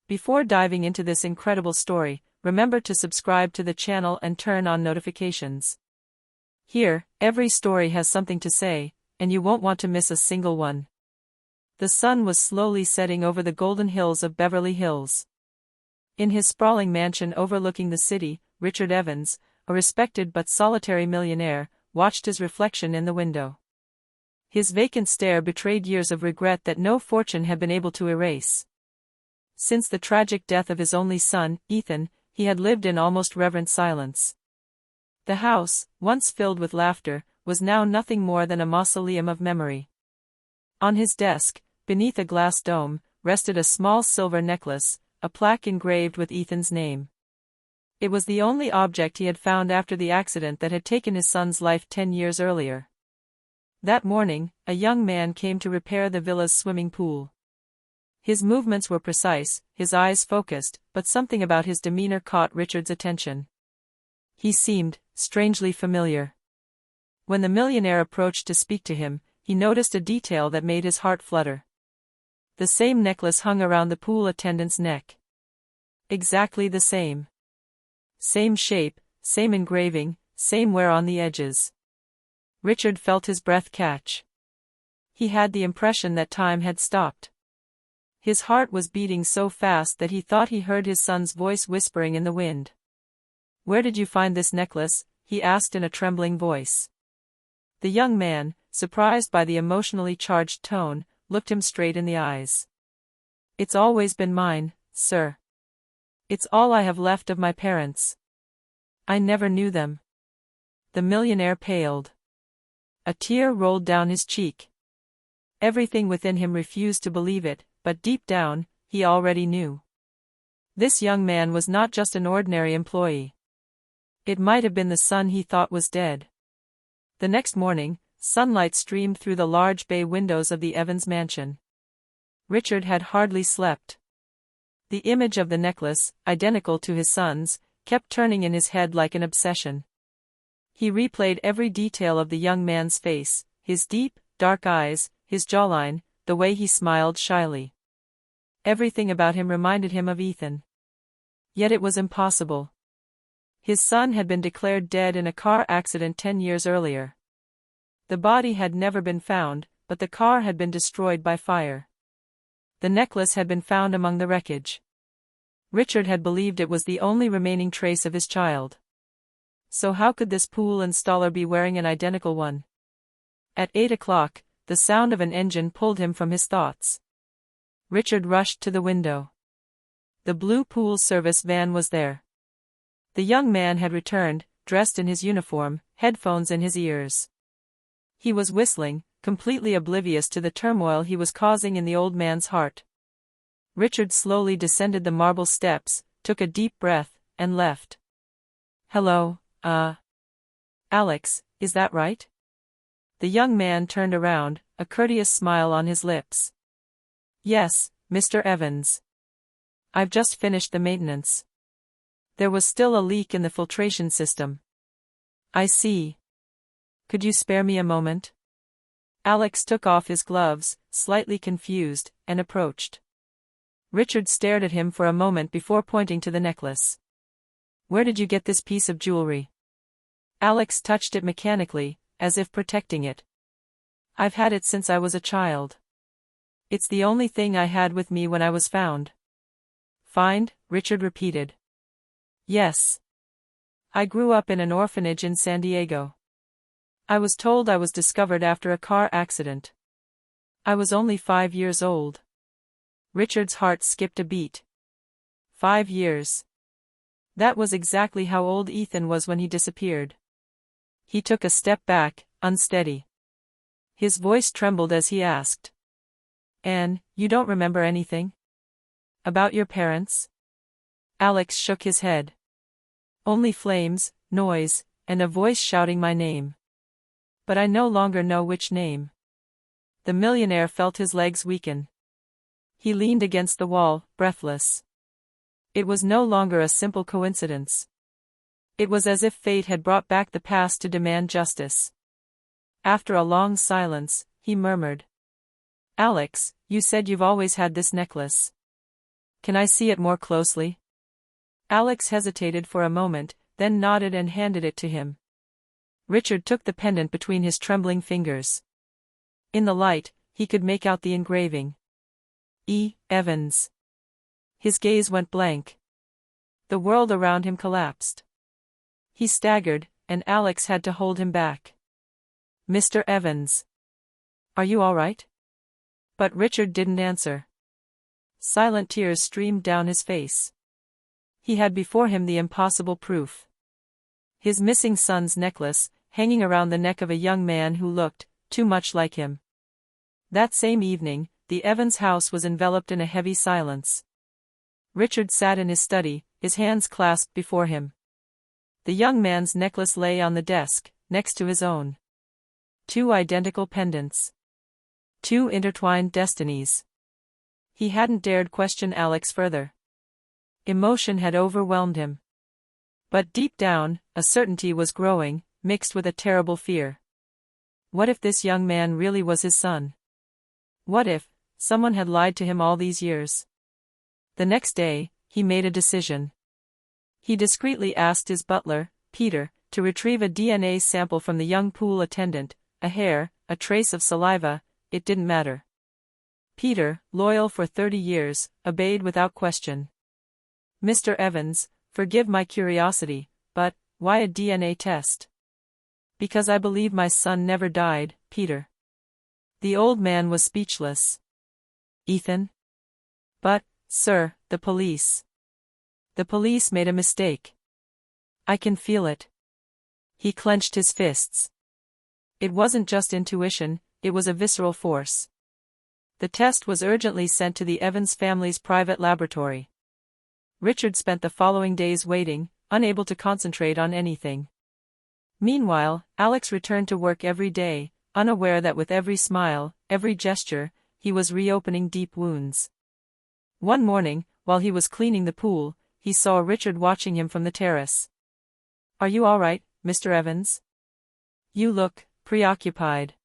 Before diving into this incredible story, remember to subscribe to the channel and turn on notifications. Here, every story has something to say, and you won't want to miss a single one. The sun was slowly setting over the golden hills of Beverly Hills. In his sprawling mansion overlooking the city, Richard Evans, a respected but solitary millionaire, watched his reflection in the window. His vacant stare betrayed years of regret that no fortune had been able to erase. Since the tragic death of his only son, Ethan, he had lived in almost reverent silence. The house, once filled with laughter, was now nothing more than a mausoleum of memory. On his desk, beneath a glass dome, rested a small silver necklace, a plaque engraved with Ethan's name. It was the only object he had found after the accident that had taken his son's life 10 years earlier. That morning, a young man came to repair the villa's swimming pool. His movements were precise, his eyes focused, but something about his demeanor caught Richard's attention. He seemed strangely familiar. When the millionaire approached to speak to him, he noticed a detail that made his heart flutter. The same necklace hung around the pool attendant's neck. Exactly the same. Same shape, same engraving, same wear on the edges. Richard felt his breath catch. He had the impression that time had stopped. His heart was beating so fast that he thought he heard his son's voice whispering in the wind. "Where did you find this necklace?" he asked in a trembling voice. The young man, surprised by the emotionally charged tone, looked him straight in the eyes. "It's always been mine, sir. It's all I have left of my parents. I never knew them." The millionaire paled. A tear rolled down his cheek. Everything within him refused to believe it, but deep down, he already knew. This young man was not just an ordinary employee. It might have been the son he thought was dead. The next morning, sunlight streamed through the large bay windows of the Evans mansion. Richard had hardly slept. The image of the necklace, identical to his son's, kept turning in his head like an obsession. He replayed every detail of the young man's face, his deep, dark eyes, his jawline, the way he smiled shyly. Everything about him reminded him of Ethan. Yet it was impossible. His son had been declared dead in a car accident 10 years earlier. The body had never been found, but the car had been destroyed by fire. The necklace had been found among the wreckage. Richard had believed it was the only remaining trace of his child. So how could this pool installer be wearing an identical one? At 8 o'clock, the sound of an engine pulled him from his thoughts. Richard rushed to the window. The blue pool service van was there. The young man had returned, dressed in his uniform, headphones in his ears. He was whistling, completely oblivious to the turmoil he was causing in the old man's heart. Richard slowly descended the marble steps, took a deep breath, and left. "Hello, Alex, is that right?" The young man turned around, a courteous smile on his lips. "Yes, Mr. Evans. I've just finished the maintenance. There was still a leak in the filtration system." "I see. Could you spare me a moment?" Alex took off his gloves, slightly confused, and approached. Richard stared at him for a moment before pointing to the necklace. "Where did you get this piece of jewelry?" Alex touched it mechanically, as if protecting it. "I've had it since I was a child. It's the only thing I had with me when I was found." "Find?" Richard repeated. "Yes. I grew up in an orphanage in San Diego. I was told I was discovered after a car accident. I was only 5 years old." Richard's heart skipped a beat. 5 years. That was exactly how old Ethan was when he disappeared. He took a step back, unsteady. His voice trembled as he asked. "Anne, you don't remember anything? About your parents?" Alex shook his head. "Only flames, noise, and a voice shouting my name. But I no longer know which name." The millionaire felt his legs weaken. He leaned against the wall, breathless. It was no longer a simple coincidence. It was as if fate had brought back the past to demand justice. After a long silence, he murmured. "Alex, you said you've always had this necklace. Can I see it more closely? Alex hesitated for a moment, then nodded and handed it to him. Richard took the pendant between his trembling fingers. In the light, he could make out the engraving. E. Evans. His gaze went blank. The world around him collapsed. He staggered, and Alex had to hold him back. Mr. Evans. Are you all right? But Richard didn't answer. Silent tears streamed down his face. He had before him the impossible proof. His missing son's necklace, hanging around the neck of a young man who looked too much like him. That same evening, the Evans house was enveloped in a heavy silence. Richard sat in his study, his hands clasped before him. The young man's necklace lay on the desk, next to his own. Two identical pendants. Two intertwined destinies. He hadn't dared question Alex further. Emotion had overwhelmed him. But deep down, a certainty was growing, mixed with a terrible fear. What if this young man really was his son? What if someone had lied to him all these years? The next day, he made a decision. He discreetly asked his butler, Peter, to retrieve a DNA sample from the young pool attendant, a hair, a trace of saliva, it didn't matter. Peter, loyal for 30 years, obeyed without question. Mr. Evans, forgive my curiosity, but why a DNA test? Because I believe my son never died, Peter. The old man was speechless. Ethan? But, sir, the police. The police made a mistake. I can feel it. He clenched his fists. It wasn't just intuition, it was a visceral force. The test was urgently sent to the Evans family's private laboratory. Richard spent the following days waiting, unable to concentrate on anything. Meanwhile, Alex returned to work every day, unaware that with every smile, every gesture, he was reopening deep wounds. One morning, while he was cleaning the pool, he saw Richard watching him from the terrace. Are you all right, Mr. Evans? You look preoccupied.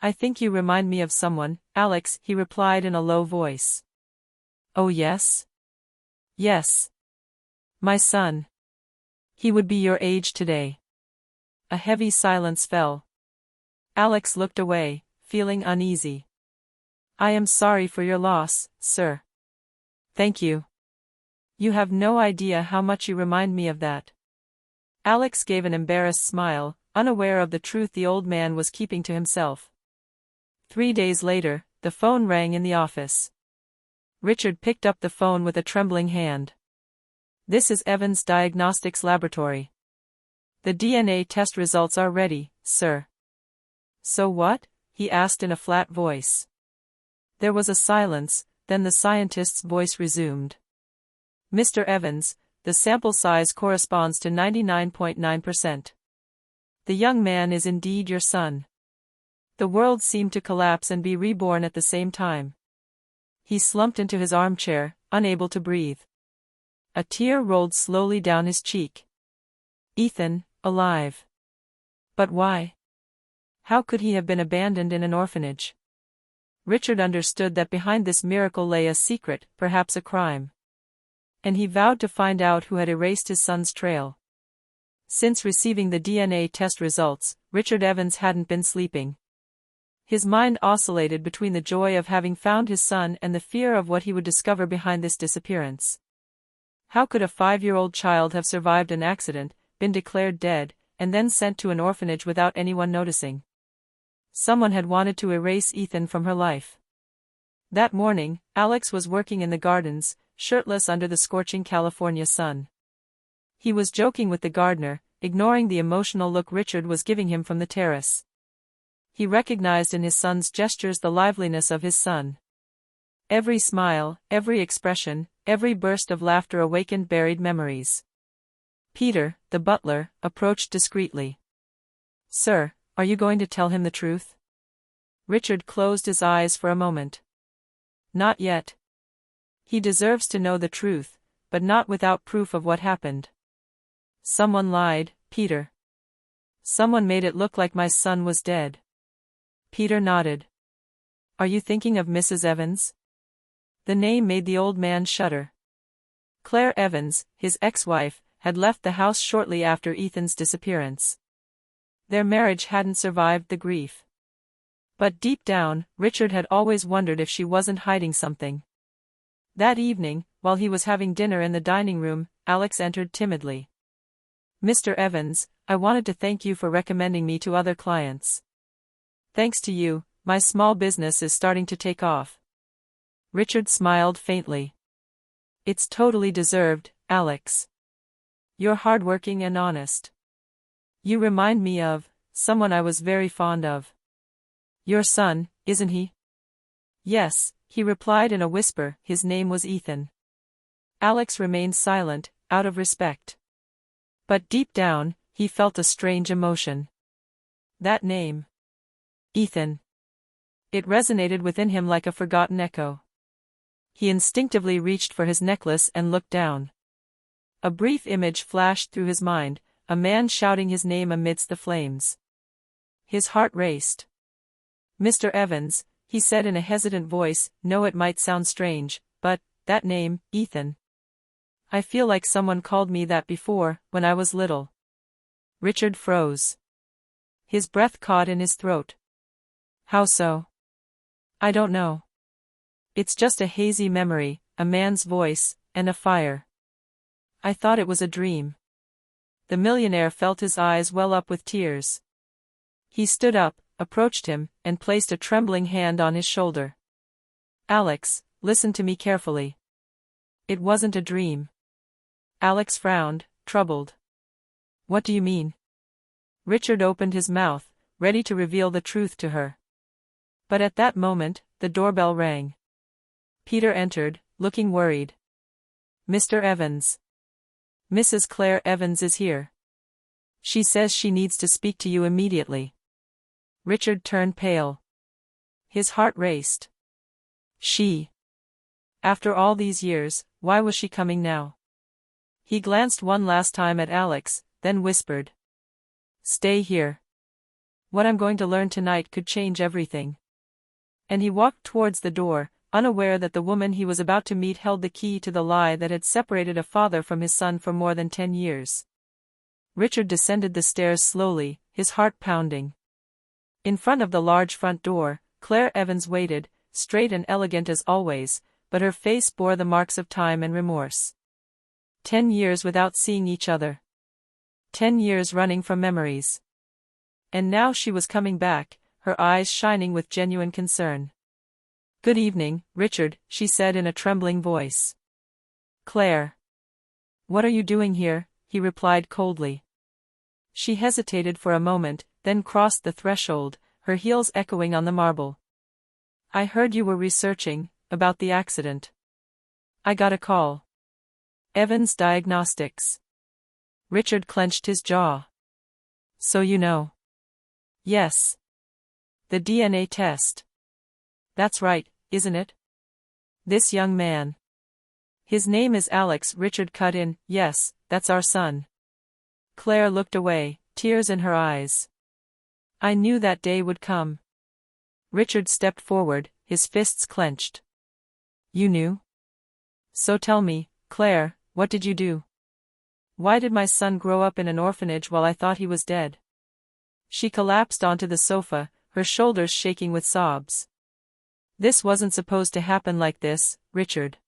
I think you remind me of someone, Alex, he replied in a low voice. Oh yes? Yes. My son. He would be your age today. A heavy silence fell. Alex looked away, feeling uneasy. I am sorry for your loss, sir. Thank you. You have no idea how much you remind me of that. Alex gave an embarrassed smile, unaware of the truth the old man was keeping to himself. 3 days later, the phone rang in the office. Richard picked up the phone with a trembling hand. This is Evans Diagnostics Laboratory. The DNA test results are ready, sir. So what? He asked in a flat voice. There was a silence, then the scientist's voice resumed. Mr. Evans, the sample size corresponds to 99.9%. The young man is indeed your son. The world seemed to collapse and be reborn at the same time. He slumped into his armchair, unable to breathe. A tear rolled slowly down his cheek. Ethan, alive. But why? How could he have been abandoned in an orphanage? Richard understood that behind this miracle lay a secret, perhaps a crime. And he vowed to find out who had erased his son's trail. Since receiving the DNA test results, Richard Evans hadn't been sleeping. His mind oscillated between the joy of having found his son and the fear of what he would discover behind this disappearance. How could a 5-year-old child have survived an accident, been declared dead, and then sent to an orphanage without anyone noticing? Someone had wanted to erase Ethan from her life. That morning, Alex was working in the gardens, shirtless under the scorching California sun. He was joking with the gardener, ignoring the emotional look Richard was giving him from the terrace. He recognized in his son's gestures the liveliness of his son. Every smile, every expression, every burst of laughter awakened buried memories. Peter, the butler, approached discreetly. Sir, are you going to tell him the truth? Richard closed his eyes for a moment. Not yet. He deserves to know the truth, but not without proof of what happened. Someone lied, Peter. Someone made it look like my son was dead. Peter nodded. Are you thinking of Mrs. Evans? The name made the old man shudder. Claire Evans, his ex-wife, had left the house shortly after Ethan's disappearance. Their marriage hadn't survived the grief. But deep down, Richard had always wondered if she wasn't hiding something. That evening, while he was having dinner in the dining room, Alex entered timidly. "Mr. Evans, I wanted to thank you for recommending me to other clients. Thanks to you, my small business is starting to take off." Richard smiled faintly. "It's totally deserved, Alex. You're hardworking and honest. You remind me of someone I was very fond of. Your son, isn't he?" "Yes," he replied in a whisper. His name was Ethan. Alex remained silent, out of respect. But deep down, he felt a strange emotion. That name. Ethan. It resonated within him like a forgotten echo. He instinctively reached for his necklace and looked down. A brief image flashed through his mind, a man shouting his name amidst the flames. His heart raced. "Mr. Evans," he said in a hesitant voice, "no, it might sound strange, but, that name, Ethan. I feel like someone called me that before, when I was little." Richard froze. His breath caught in his throat. "How so?" "I don't know. It's just a hazy memory, a man's voice, and a fire. I thought it was a dream." The millionaire felt his eyes well up with tears. He stood up, approached him, and placed a trembling hand on his shoulder. "Alex, listen to me carefully. It wasn't a dream." Alex frowned, troubled. "What do you mean?" Richard opened his mouth, ready to reveal the truth to her. But at that moment, the doorbell rang. Peter entered, looking worried. "Mr. Evans. Mrs. Claire Evans is here. She says she needs to speak to you immediately." Richard turned pale. His heart raced. She. After all these years, why was she coming now? He glanced one last time at Alex, then whispered. "Stay here. What I'm going to learn tonight could change everything." And he walked towards the door, unaware that the woman he was about to meet held the key to the lie that had separated a father from his son for more than 10 years. Richard descended the stairs slowly, his heart pounding. In front of the large front door, Claire Evans waited, straight and elegant as always, but her face bore the marks of time and remorse. 10 years without seeing each other. 10 years running from memories. And now she was coming back, her eyes shining with genuine concern. "Good evening, Richard," she said in a trembling voice. "Claire. What are you doing here?" he replied coldly. She hesitated for a moment, then crossed the threshold, her heels echoing on the marble. "I heard you were researching about the accident. I got a call. Evans Diagnostics." Richard clenched his jaw. "So you know?" "Yes. The DNA test." "That's right, isn't it? This young man. His name is Alex," Richard cut in. "Yes, that's our son." Claire looked away, tears in her eyes. "I knew that day would come." Richard stepped forward, his fists clenched. "You knew? So tell me, Claire, what did you do? Why did my son grow up in an orphanage while I thought he was dead?" She collapsed onto the sofa, her shoulders shaking with sobs. "This wasn't supposed to happen like this, Richard.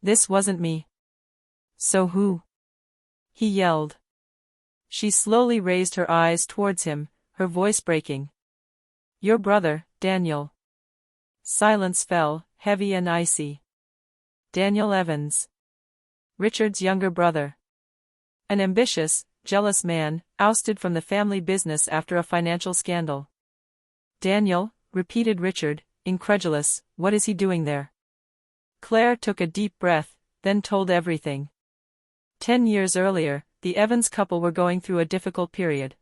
This wasn't me." "So who?" he yelled. She slowly raised her eyes towards him, her voice breaking. "Your brother, Daniel." Silence fell, heavy and icy. Daniel Evans. Richard's younger brother. An ambitious, jealous man, ousted from the family business after a financial scandal. "Daniel," repeated Richard, incredulous, "what is he doing there?" Claire took a deep breath, then told everything. 10 years earlier, the Evans couple were going through a difficult period.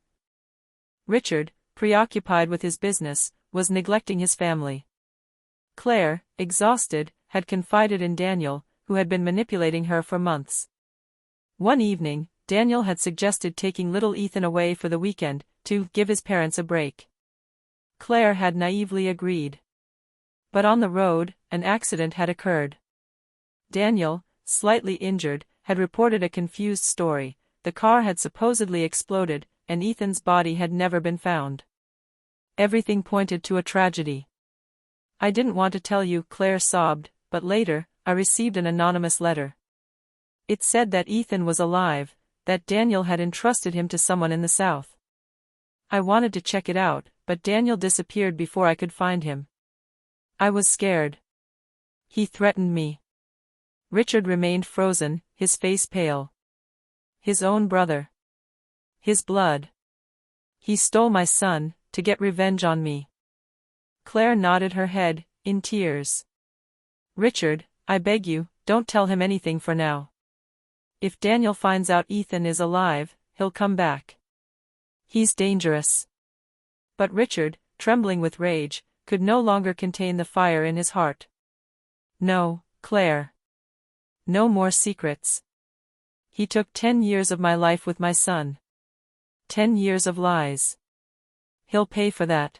Richard, preoccupied with his business, was neglecting his family. Claire, exhausted, had confided in Daniel, who had been manipulating her for months. One evening, Daniel had suggested taking little Ethan away for the weekend, to give his parents a break. Claire had naively agreed. But on the road, an accident had occurred. Daniel, slightly injured, had reported a confused story. The car had supposedly exploded, and Ethan's body had never been found. Everything pointed to a tragedy. "I didn't want to tell you," Claire sobbed, "but later, I received an anonymous letter. It said that Ethan was alive, that Daniel had entrusted him to someone in the South. I wanted to check it out, but Daniel disappeared before I could find him. I was scared. He threatened me." Richard remained frozen, his face pale. His own brother. His blood. "He stole my son, to get revenge on me." Claire nodded her head, in tears. "Richard, I beg you, don't tell him anything for now. If Daniel finds out Ethan is alive, he'll come back. He's dangerous." But Richard, trembling with rage, could no longer contain the fire in his heart. "No, Claire. No more secrets. He took 10 years of my life with my son. 10 years of lies. He'll pay for that."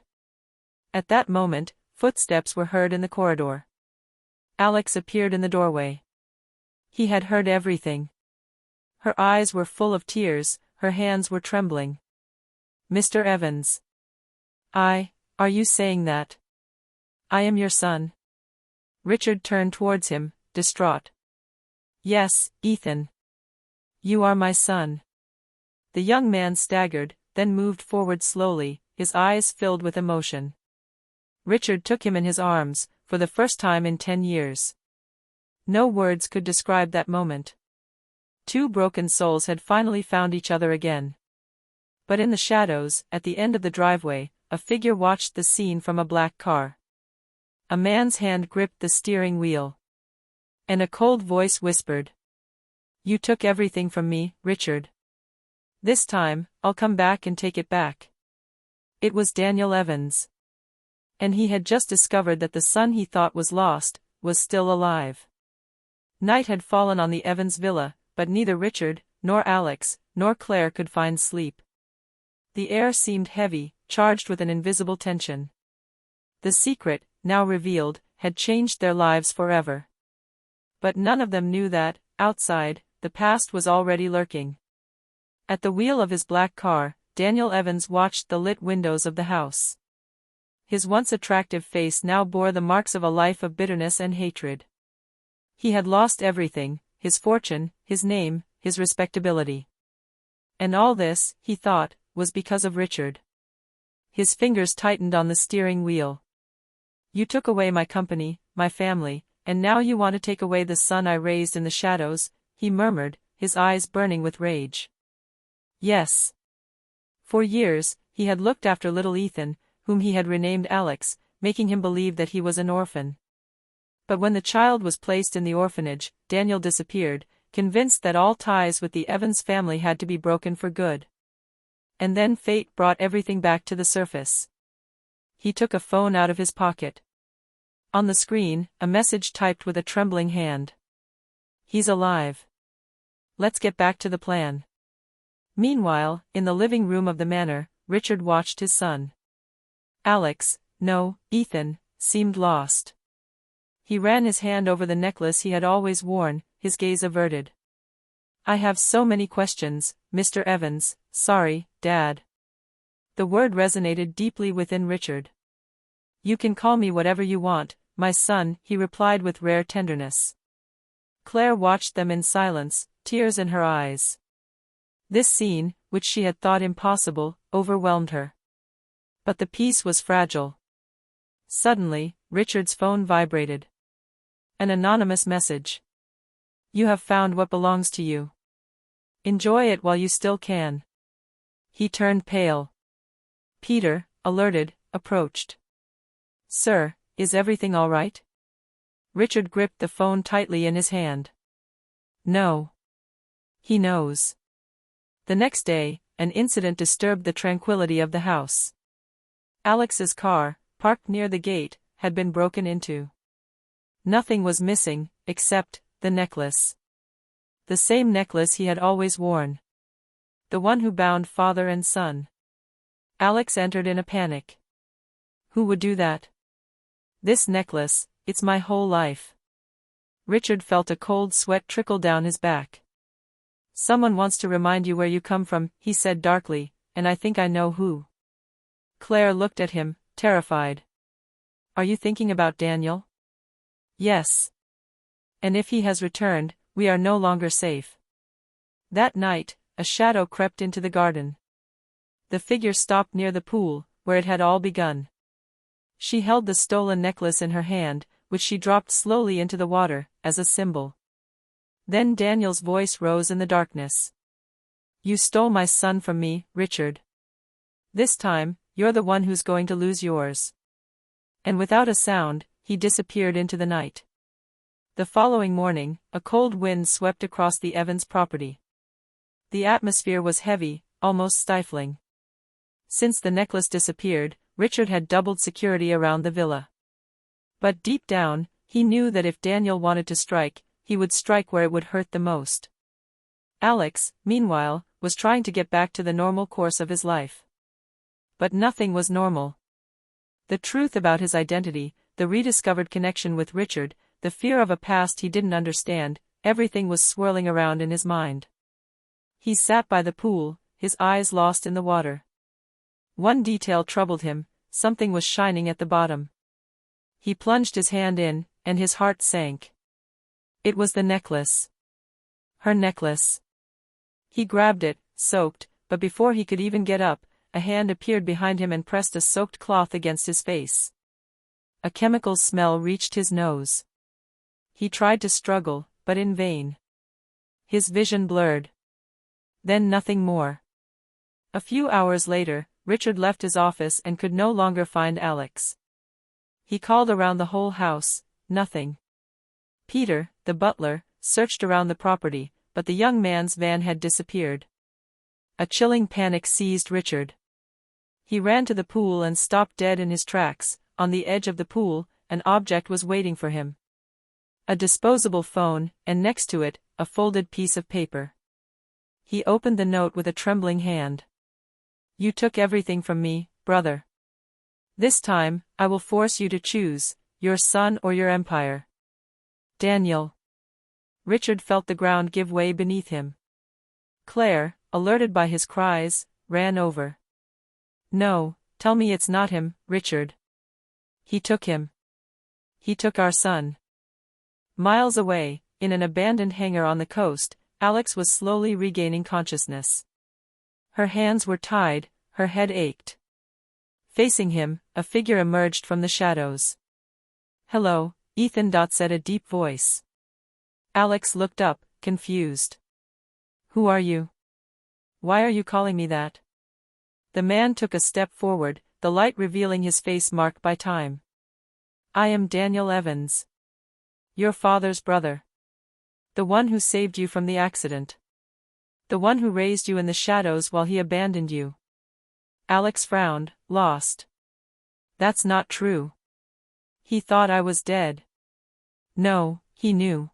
At that moment, footsteps were heard in the corridor. Alex appeared in the doorway. He had heard everything. Her eyes were full of tears, her hands were trembling. "Mr. Evans. Are you saying that? I am your son?" Richard turned towards him, distraught. "Yes, Ethan. You are my son." The young man staggered, then moved forward slowly, his eyes filled with emotion. Richard took him in his arms, for the first time in 10 years. No words could describe that moment. Two broken souls had finally found each other again. But in the shadows, at the end of the driveway, a figure watched the scene from a black car. A man's hand gripped the steering wheel. And a cold voice whispered, "You took everything from me, Richard. This time, I'll come back and take it back." It was Daniel Evans. And he had just discovered that the son he thought was lost, was still alive. Night had fallen on the Evans villa, but neither Richard, nor Alex, nor Claire could find sleep. The air seemed heavy, charged with an invisible tension. The secret, now revealed, had changed their lives forever. But none of them knew that, outside, the past was already lurking. At the wheel of his black car, Daniel Evans watched the lit windows of the house. His once attractive face now bore the marks of a life of bitterness and hatred. He had lost everything, his fortune, his name, his respectability. And all this, he thought, was because of Richard. His fingers tightened on the steering wheel. "You took away my company, my family, and now you want to take away the son I raised in the shadows," he murmured, his eyes burning with rage. Yes. For years, he had looked after little Ethan, whom he had renamed Alex, making him believe that he was an orphan. But when the child was placed in the orphanage, Daniel disappeared, convinced that all ties with the Evans family had to be broken for good. And then fate brought everything back to the surface. He took a phone out of his pocket. On the screen, a message typed with a trembling hand. "He's alive. Let's get back to the plan." Meanwhile, in the living room of the manor, Richard watched his son. Alex, no, Ethan, seemed lost. He ran his hand over the necklace he had always worn, his gaze averted. "I have so many questions, Mr. Evans, sorry, Dad." The word resonated deeply within Richard. "You can call me whatever you want, my son," he replied with rare tenderness. Claire watched them in silence, tears in her eyes. This scene, which she had thought impossible, overwhelmed her. But the peace was fragile. Suddenly, Richard's phone vibrated. An anonymous message. "You have found what belongs to you. Enjoy it while you still can." He turned pale. Peter, alerted, approached. "Sir, is everything all right?" Richard gripped the phone tightly in his hand. "No. He knows." The next day, an incident disturbed the tranquility of the house. Alex's car, parked near the gate, had been broken into. Nothing was missing, except the necklace. The same necklace he had always worn. The one who bound father and son. Alex entered in a panic. Who would do that? This necklace, it's my whole life. Richard felt a cold sweat trickle down his back. Someone wants to remind you where you come from, he said darkly, and I think I know who. Claire looked at him, terrified. Are you thinking about Daniel? Yes. And if he has returned, we are no longer safe. That night, a shadow crept into the garden. The figure stopped near the pool, where it had all begun. She held the stolen necklace in her hand, which she dropped slowly into the water, as a symbol. Then Daniel's voice rose in the darkness. You stole my son from me, Richard. This time, you're the one who's going to lose yours. And without a sound, he disappeared into the night. The following morning, a cold wind swept across the Evans property. The atmosphere was heavy, almost stifling. Since the necklace disappeared, Richard had doubled security around the villa. But deep down, he knew that if Daniel wanted to strike, he would strike where it would hurt the most. Alex, meanwhile, was trying to get back to the normal course of his life. But nothing was normal. The truth about his identity, the rediscovered connection with Richard, the fear of a past he didn't understand, everything was swirling around in his mind. He sat by the pool, his eyes lost in the water. One detail troubled him, something was shining at the bottom. He plunged his hand in, and his heart sank. It was the necklace. Her necklace. He grabbed it, soaked, but before he could even get up, a hand appeared behind him and pressed a soaked cloth against his face. A chemical smell reached his nose. He tried to struggle, but in vain. His vision blurred. Then nothing more. A few hours later, Richard left his office and could no longer find Alex. He called around the whole house, nothing. Peter, the butler, searched around the property, but the young man's van had disappeared. A chilling panic seized Richard. He ran to the pool and stopped dead in his tracks. On the edge of the pool, an object was waiting for him. A disposable phone, and next to it, a folded piece of paper. He opened the note with a trembling hand. You took everything from me, brother. This time, I will force you to choose, your son or your empire. Daniel. Richard felt the ground give way beneath him. Claire, alerted by his cries, ran over. No, tell me it's not him, Richard. He took him. He took our son. Miles away, in an abandoned hangar on the coast, Alex was slowly regaining consciousness. Her hands were tied, her head ached. Facing him, a figure emerged from the shadows. Hello, Ethan. Said a deep voice. Alex looked up, confused. Who are you? Why are you calling me that? The man took a step forward, the light revealing his face marked by time. I am Daniel Evans. Your father's brother. The one who saved you from the accident. The one who raised you in the shadows while he abandoned you. Alex frowned, lost. That's not true. He thought I was dead. No, he knew.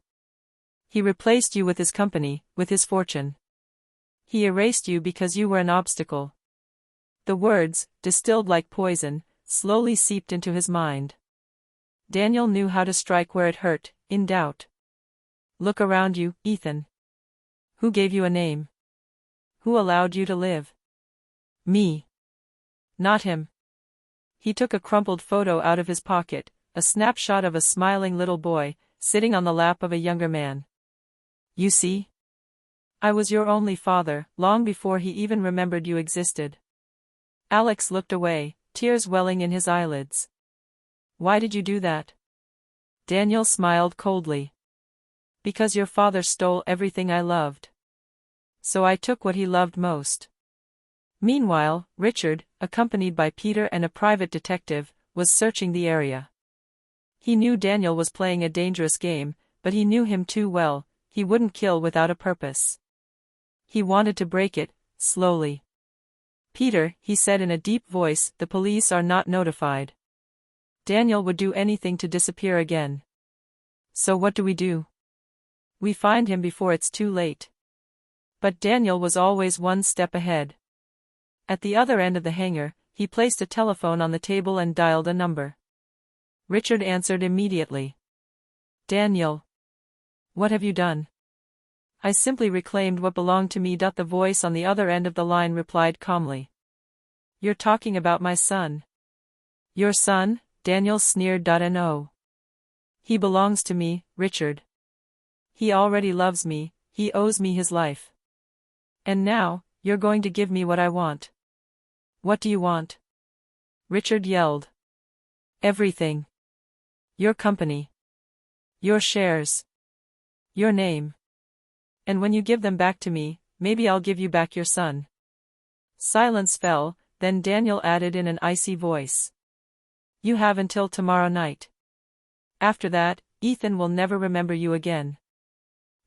He replaced you with his company, with his fortune. He erased you because you were an obstacle. The words, distilled like poison, slowly seeped into his mind. Daniel knew how to strike where it hurt, in doubt. Look around you, Ethan. Who gave you a name? Who allowed you to live? Me. Not him. He took a crumpled photo out of his pocket, a snapshot of a smiling little boy, sitting on the lap of a younger man. You see? I was your only father, long before he even remembered you existed. Alex looked away, tears welling in his eyelids. Why did you do that? Daniel smiled coldly. Because your father stole everything I loved. So I took what he loved most. Meanwhile, Richard, accompanied by Peter and a private detective, was searching the area. He knew Daniel was playing a dangerous game, but he knew him too well. He wouldn't kill without a purpose. He wanted to break it, slowly. Peter, he said in a deep voice, the police are not notified. Daniel would do anything to disappear again. So what do? We find him before it's too late. But Daniel was always one step ahead. At the other end of the hangar, he placed a telephone on the table and dialed a number. Richard answered immediately. Daniel. What have you done? I simply reclaimed what belonged to me. The voice on the other end of the line replied calmly. You're talking about my son. Your son? Daniel sneered. No. He belongs to me, Richard. He already loves me, he owes me his life. And now, you're going to give me what I want. What do you want? Richard yelled. Everything. Your company. Your shares. Your name. And when you give them back to me, maybe I'll give you back your son. Silence fell, then Daniel added in an icy voice. You have until tomorrow night. After that, Ethan will never remember you again.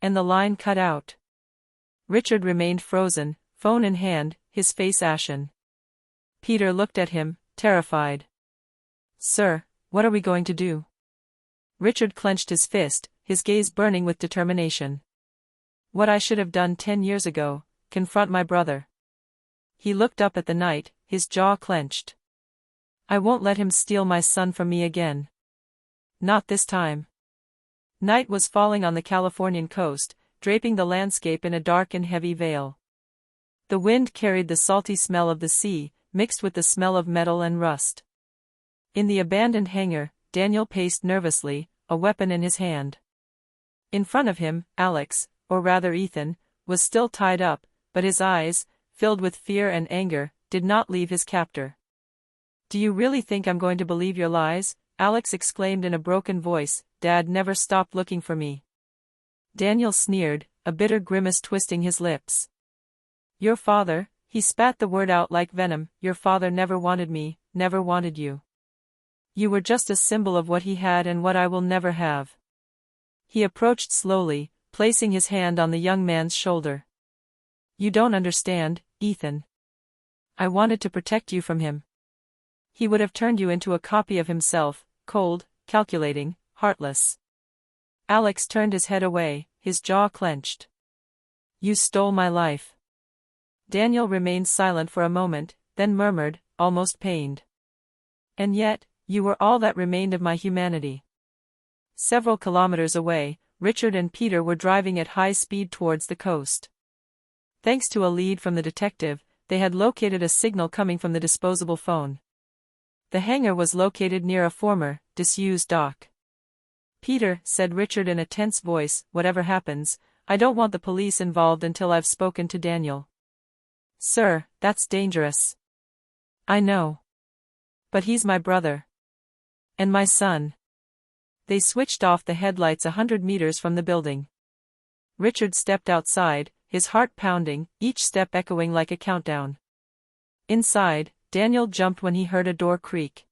And the line cut out. Richard remained frozen, phone in hand, his face ashen. Peter looked at him, terrified. Sir, what are we going to do? Richard clenched his fist, his gaze burning with determination. What I should have done 10 years ago, confront my brother. He looked up at the night, his jaw clenched. I won't let him steal my son from me again. Not this time. Night was falling on the Californian coast, draping the landscape in a dark and heavy veil. The wind carried the salty smell of the sea, mixed with the smell of metal and rust. In the abandoned hangar, Daniel paced nervously, a weapon in his hand. In front of him, Alex, or rather Ethan, was still tied up, but his eyes, filled with fear and anger, did not leave his captor. Do you really think I'm going to believe your lies? Alex exclaimed in a broken voice. Dad never stopped looking for me. Daniel sneered, a bitter grimace twisting his lips. Your father, he spat the word out like venom, your father never wanted me, never wanted you. You were just a symbol of what he had and what I will never have. He approached slowly, placing his hand on the young man's shoulder. You don't understand, Ethan. I wanted to protect you from him. He would have turned you into a copy of himself, cold, calculating, heartless. Alex turned his head away, his jaw clenched. You stole my life. Daniel remained silent for a moment, then murmured, almost pained. And yet, you were all that remained of my humanity. Several kilometers away, Richard and Peter were driving at high speed towards the coast. Thanks to a lead from the detective, they had located a signal coming from the disposable phone. The hangar was located near a former, disused dock. Peter, said Richard in a tense voice, whatever happens, I don't want the police involved until I've spoken to Daniel. Sir, that's dangerous. I know. But he's my brother. And my son. They switched off the headlights 100 meters from the building. Richard stepped outside, his heart pounding, each step echoing like a countdown. Inside, Daniel jumped when he heard a door creak.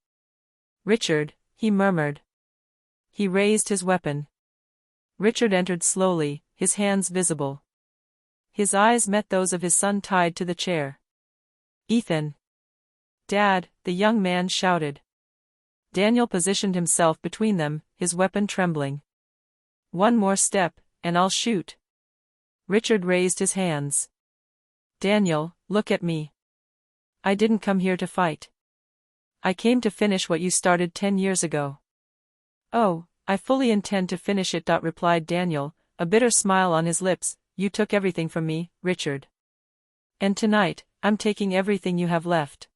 Richard, he murmured. He raised his weapon. Richard entered slowly, his hands visible. His eyes met those of his son tied to the chair. Ethan. Dad, the young man shouted. Daniel positioned himself between them, his weapon trembling. One more step, and I'll shoot. Richard raised his hands. Daniel, look at me. I didn't come here to fight. I came to finish what you started 10 years ago. Oh, I fully intend to finish it. Replied Daniel, a bitter smile on his lips. You took everything from me, Richard. And tonight, I'm taking everything you have left.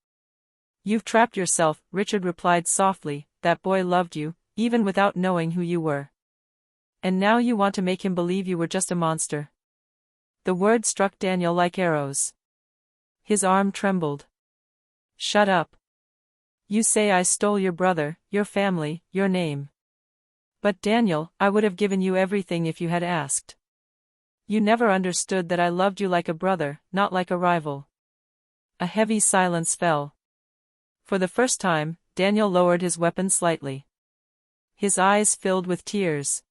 You've trapped yourself, Richard replied softly. That boy loved you, even without knowing who you were. And now you want to make him believe you were just a monster. The words struck Daniel like arrows. His arm trembled. Shut up. You say I stole your brother, your family, your name. But Daniel, I would have given you everything if you had asked. You never understood that I loved you like a brother, not like a rival. A heavy silence fell. For the first time, Daniel lowered his weapon slightly. His eyes filled with tears.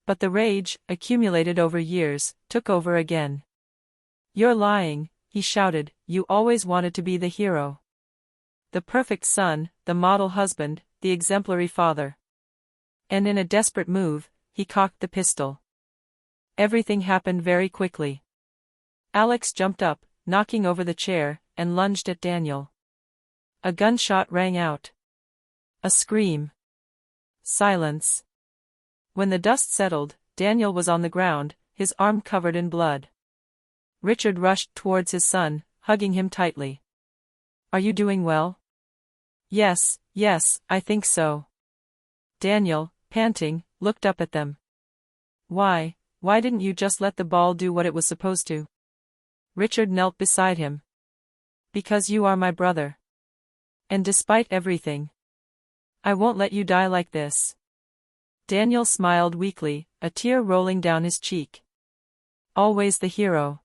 But the rage, accumulated over years, took over again. You're lying, he shouted, you always wanted to be the hero. The perfect son, the model husband, the exemplary father. And in a desperate move, he cocked the pistol. Everything happened very quickly. Alex jumped up, knocking over the chair, and lunged at Daniel. A gunshot rang out. A scream. Silence. When the dust settled, Daniel was on the ground, his arm covered in blood. Richard rushed towards his son, hugging him tightly. "Are you doing well?" Yes, I think so." Daniel, panting, looked up at them. Why didn't you just let the ball do what it was supposed to?" Richard knelt beside him. "Because you are my brother. And despite everything, I won't let you die like this." Daniel smiled weakly, a tear rolling down his cheek. Always the hero.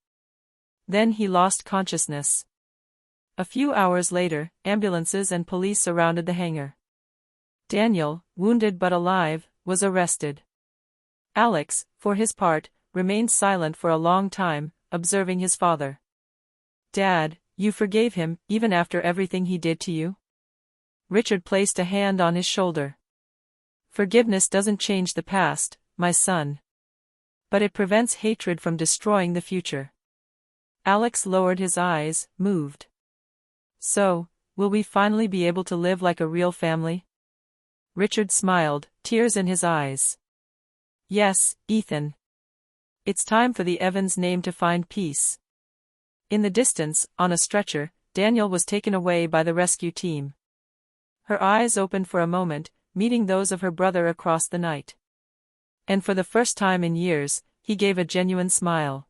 Then he lost consciousness. A few hours later, ambulances and police surrounded the hangar. Daniel, wounded but alive, was arrested. Alex, for his part, remained silent for a long time, observing his father. "Dad, you forgave him, even after everything he did to you?" Richard placed a hand on his shoulder. "Forgiveness doesn't change the past, my son. But it prevents hatred from destroying the future." Alex lowered his eyes, moved. "So, will we finally be able to live like a real family?" Richard smiled, tears in his eyes. "Yes, Ethan. It's time for the Evans name to find peace." In the distance, on a stretcher, Daniel was taken away by the rescue team. Her eyes opened for a moment, meeting those of her brother across the night. And for the first time in years, he gave a genuine smile.